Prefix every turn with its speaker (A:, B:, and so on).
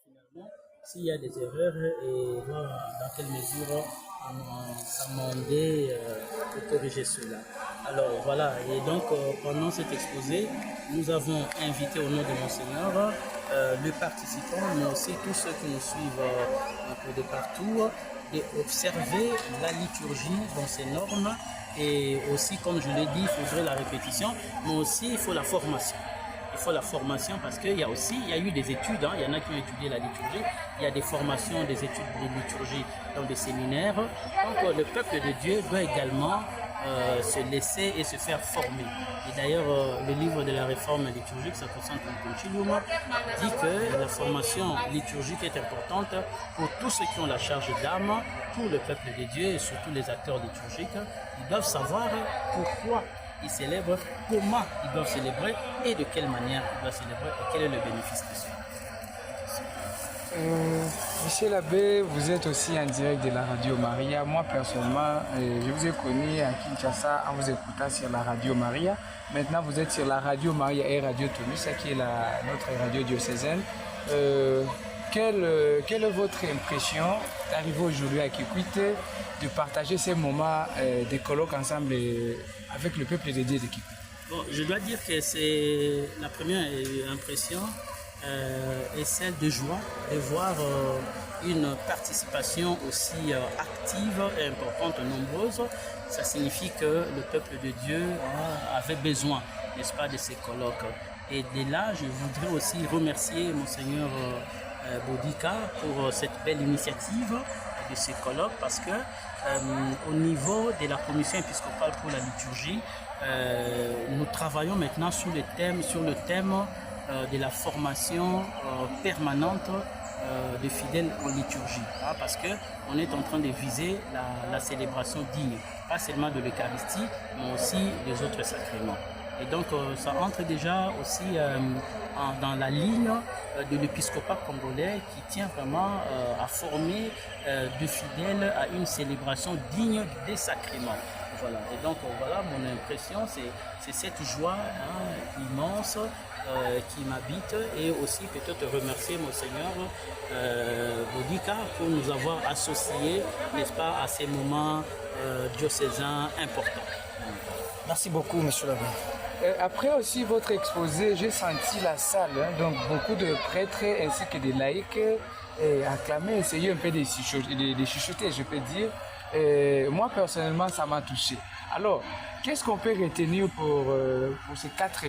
A: finalement s'il y a des erreurs et voir dans quelle mesure s'amender pour corriger cela. Alors voilà, et donc pendant cet exposé, nous avons invité au nom de Monseigneur le participant, mais aussi tous ceux qui nous suivent un peu de partout, d'observer la liturgie dans ses normes. Et aussi, comme je l'ai dit, il faudrait la répétition, mais aussi il faut la formation. Il faut la formation parce qu'il y a eu des études, il y en a qui ont étudié la liturgie, il y a des formations, des études de liturgie dans des séminaires. Donc le peuple de Dieu doit également se laisser et se faire former. Et d'ailleurs, le livre de la réforme liturgique, ça concerne un continuum, dit que la formation liturgique est importante pour tous ceux qui ont la charge d'âme, pour le peuple de Dieu et surtout les acteurs liturgiques. Ils doivent savoir pourquoi ils célèbrent, comment ils doivent célébrer et de quelle manière ils doivent célébrer et quel est le bénéfice de cela.
B: Monsieur l'abbé, vous êtes aussi en direct de la Radio Maria. Moi personnellement, je vous ai connu à Kinshasa en vous écoutant sur la Radio Maria. Maintenant, vous êtes sur la Radio Maria et Radio Tomisa, qui est notre radio diocésaine. Quelle est votre impression d'arriver aujourd'hui à Kikwit, de partager ces moments de colloques ensemble avec le peuple de Dieu de Kikwit?
A: Bon, je dois dire que c'est la première impression est celle de joie de voir une participation aussi active et importante, nombreuse. Ça signifie que le peuple de Dieu avait besoin, n'est-ce pas, de ces colloques. Et de là, je voudrais aussi remercier Monseigneur Bodica pour cette belle initiative de ces colloques parce que au niveau de la commission épiscopale pour la liturgie, nous travaillons maintenant sur le thème de la formation permanente des fidèles en liturgie, parce qu'on est en train de viser la célébration digne, pas seulement de l'Eucharistie, mais aussi des autres sacrements. Et donc ça entre déjà aussi dans la ligne de l'épiscopat congolais qui tient vraiment à former de fidèles à une célébration digne des sacrements. Voilà. Et donc voilà, mon impression, c'est cette joie immense qui m'habite, et aussi peut-être remercier Monseigneur Bodica pour nous avoir associés, n'est-ce pas, à ces moments diocésains importants.
B: Merci beaucoup, monsieur l'abbé. Après aussi votre exposé, j'ai senti la salle, donc beaucoup de prêtres ainsi que des laïcs acclamer, essayer un peu de chuchoter, je peux dire. Moi personnellement, ça m'a touché. Alors, qu'est-ce qu'on peut retenir pour ces 4